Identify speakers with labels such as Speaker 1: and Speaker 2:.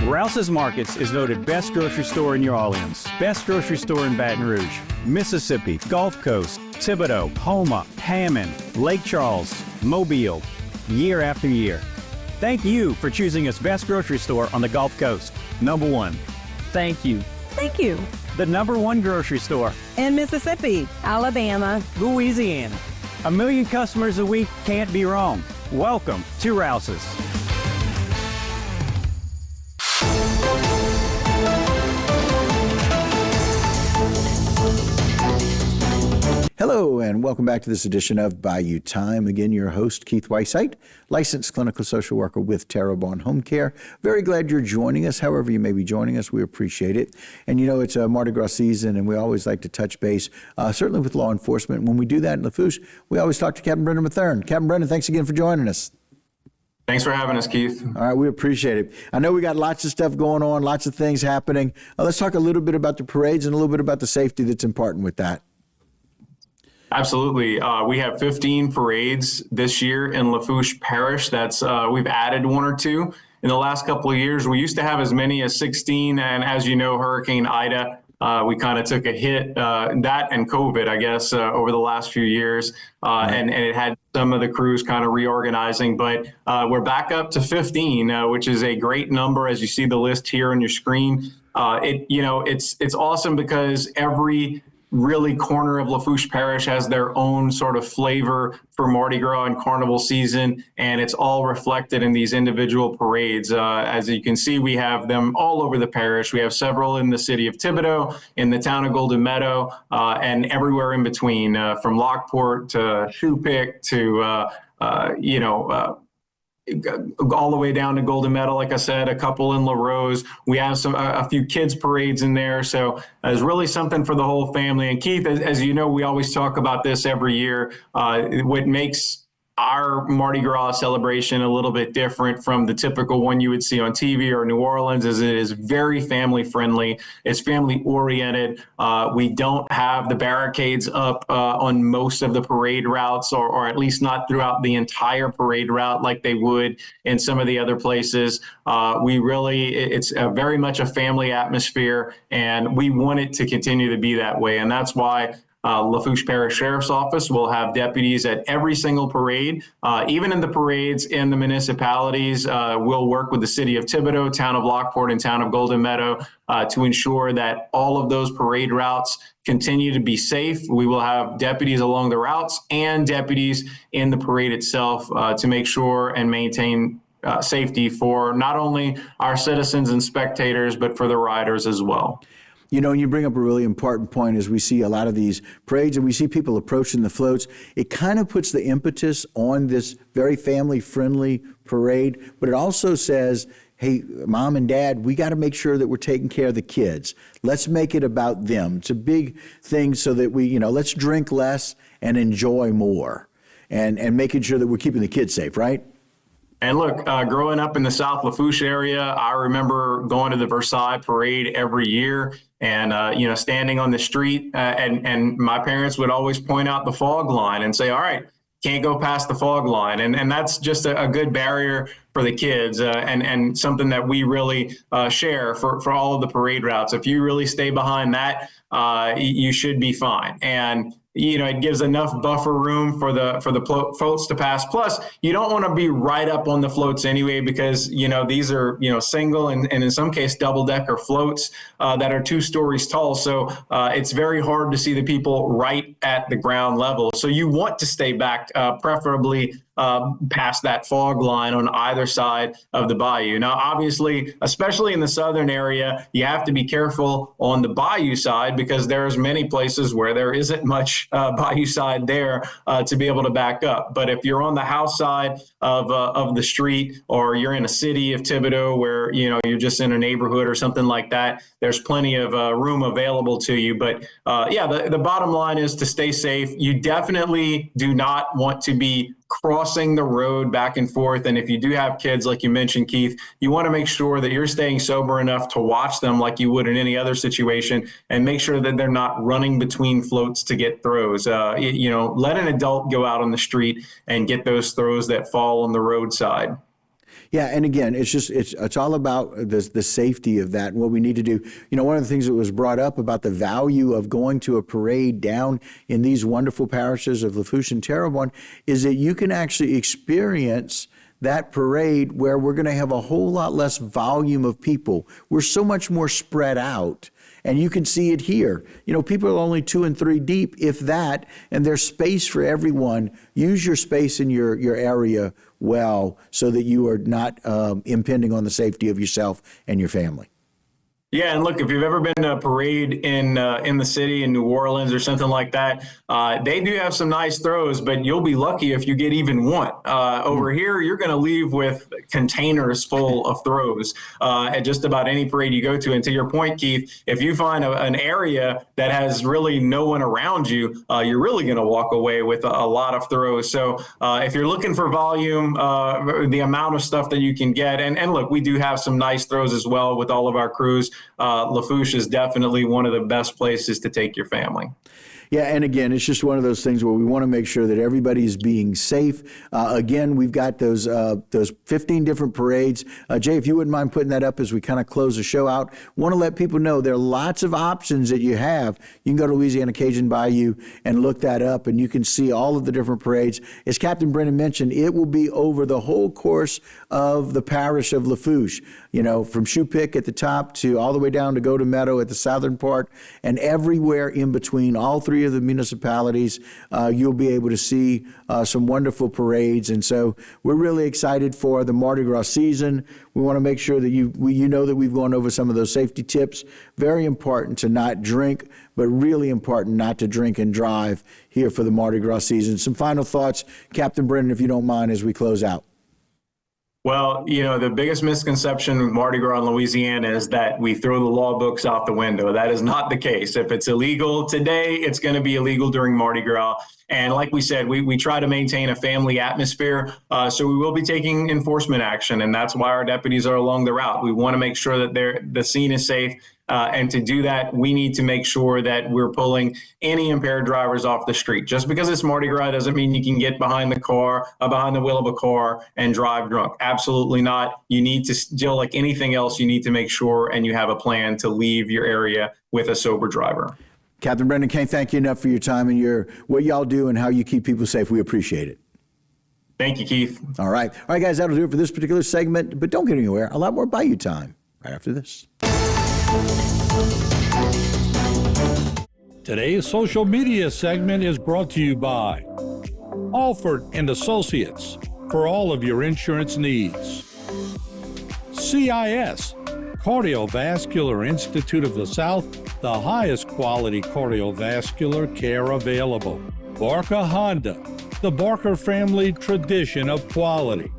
Speaker 1: Rouse's Markets is voted best grocery store in New Orleans, best grocery store in Baton Rouge, Mississippi, Gulf Coast, Thibodeau, Houma, Hammond, Lake Charles, Mobile, year after year. Thank you for choosing us best grocery store on the Gulf Coast. Number one. Thank you.
Speaker 2: Thank you.
Speaker 1: The number one grocery store
Speaker 2: In Mississippi, Alabama,
Speaker 1: Louisiana. 1 million customers a week can't be wrong. Welcome to Rouse's.
Speaker 3: Hello, and welcome back to this edition of Bayou Time. Again, your host, Keith Weissite, licensed clinical social worker with Terrebonne Home Care. Very glad you're joining us. However you may be joining us, we appreciate it. And you know, it's a Mardi Gras season, and we always like to touch base, certainly with law enforcement. When we do that in Lafourche, we always talk to Captain Brendan Mathern. Captain Brendan, thanks again for joining us.
Speaker 4: Thanks for having us, Keith.
Speaker 3: All right, we appreciate it. I know we got lots of stuff going on, lots of things happening. Let's talk a little bit about the parades and a little bit about the safety that's important with that.
Speaker 4: Absolutely. We have 15 parades this year in Lafourche Parish. That's we've added one or two in the last couple of years. We used to have as many as 16, and as you know, Hurricane Ida, we kind of took a hit, that and COVID, I guess, over the last few years, and it had some of the crews kind of reorganizing, but we're back up to 15, which is a great number as you see the list here on your screen. It's awesome because every really corner of Lafourche Parish has their own sort of flavor for Mardi Gras and carnival season, and it's all reflected in these individual parades. As you can see, we have them all over the parish. We have several in the city of Thibodeau, in the town of Golden Meadow, and everywhere in between, from Lockport to Shoepick to, all the way down to Golden Meadow, like I said, a couple in La Rose. We have a few kids parades in there. So there's really something for the whole family. And Keith, as you know, we always talk about this every year. What makes our Mardi Gras celebration a little bit different from the typical one you would see on TV or New Orleans is it is very family friendly. It's family oriented. We don't have the barricades up on most of the parade routes, or at least not throughout the entire parade route like they would in some of the other places. It's very much a family atmosphere, and we want it to continue to be that way. And that's why Lafourche Parish Sheriff's Office will have deputies at every single parade. Even in the parades in the municipalities, we'll work with the city of Thibodeau, town of Lockport, and town of Golden Meadow to ensure that all of those parade routes continue to be safe. We will have deputies along the routes and deputies in the parade itself to make sure and maintain safety for not only our citizens and spectators, but for the riders as well.
Speaker 3: You know, and you bring up a really important point as we see a lot of these parades and we see people approaching the floats. It kind of puts the impetus on this very family-friendly parade, but it also says, hey, mom and dad, we got to make sure that we're taking care of the kids. Let's make it about them. It's a big thing so that we, let's drink less and enjoy more and making sure that we're keeping the kids safe, right?
Speaker 4: And look, growing up in the South Lafourche area, I remember going to the Versailles Parade every year and, standing on the street and my parents would always point out the fog line and say, all right, can't go past the fog line. And that's just a good barrier for the kids and something that we really share for all of the parade routes. If you really stay behind that, you should be fine. And it gives enough buffer room for the floats to pass. Plus, you don't want to be right up on the floats anyway, because, these are, single and in some case double decker floats that are 2 stories tall. So it's very hard to see the people right at the ground level. So you want to stay back, preferably past that fog line on either side of the bayou. Now, obviously, especially in the southern area, you have to be careful on the bayou side because there's many places where there isn't much bayou side there to be able to back up. But if you're on the house side of the street, or you're in a city of Thibodeau where you're just in a neighborhood or something like that, there's plenty of room available to you. But the bottom line is to stay safe. You definitely do not want to be crossing the road back and forth. And if you do have kids, like you mentioned, Keith, you want to make sure that you're staying sober enough to watch them like you would in any other situation, and make sure that they're not running between floats to get throws. Let an adult go out on the street and get those throws that fall on the roadside.
Speaker 3: Yeah, and again, it's all about the safety of that and what we need to do. You know, one of the things that was brought up about the value of going to a parade down in these wonderful parishes of Lafourche and Terrebonne is that you can actually experience that parade where we're going to have a whole lot less volume of people. We're so much more spread out. And you can see it here. You know, people are only 2 and 3 deep, if that, and there's space for everyone. Use your space in your area well so that you are not impinging on the safety of yourself and your family.
Speaker 4: Yeah, and look, if you've ever been to a parade in the city in New Orleans or something like that, they do have some nice throws, but you'll be lucky if you get even one. Over here, you're going to leave with containers full of throws at just about any parade you go to. And to your point, Keith, if you find an area that has really no one around you, you're really going to walk away with a lot of throws. So if you're looking for volume, the amount of stuff that you can get, and look, we do have some nice throws as well with all of our crews. Lafourche is definitely one of the best places to take your family.
Speaker 3: Yeah, and again, it's just one of those things where we want to make sure that everybody is being safe. Again, we've got those 15 different parades. Jay, if you wouldn't mind putting that up as we kind of close the show out. Want to let people know there are lots of options that you have. You can go to Louisiana Cajun Bayou and look that up, and you can see all of the different parades. As Captain Brennan mentioned, it will be over the whole course of the parish of Lafourche. You know, from Shoe Pick at the top to all the way down to Go to Meadow at the southern part, and everywhere in between, all 3 of the municipalities, you'll be able to see some wonderful parades. And so we're really excited for the Mardi Gras season. We want to make sure that you know that we've gone over some of those safety tips. Very important to not drink, but really important not to drink and drive here for the Mardi Gras season. Some final thoughts, Captain Brennan, if you don't mind, as we close out.
Speaker 4: Well, you know, the biggest misconception with Mardi Gras in Louisiana is that we throw the law books out the window. That is not the case. If it's illegal today, it's going to be illegal during Mardi Gras. And like we said, we try to maintain a family atmosphere. So we will be taking enforcement action. And that's why our deputies are along the route. We want to make sure that the scene is safe. And to do that, we need to make sure that we're pulling any impaired drivers off the street. Just because it's Mardi Gras doesn't mean you can get behind the wheel of a car and drive drunk. Absolutely not. You need to still, like anything else, you need to make sure and you have a plan to leave your area with a sober driver.
Speaker 3: Captain Brendan, can't thank you enough for your time and what y'all do and how you keep people safe. We appreciate it.
Speaker 4: Thank you, Keith.
Speaker 3: All right, guys, that'll do it for this particular segment. But don't get anywhere. A lot more Bayou time right after this.
Speaker 5: Today's social media segment is brought to you by Alford and Associates for all of your insurance needs. CIS, Cardiovascular Institute of the South, the highest quality cardiovascular care available. Barker Honda, the Barker family tradition of quality.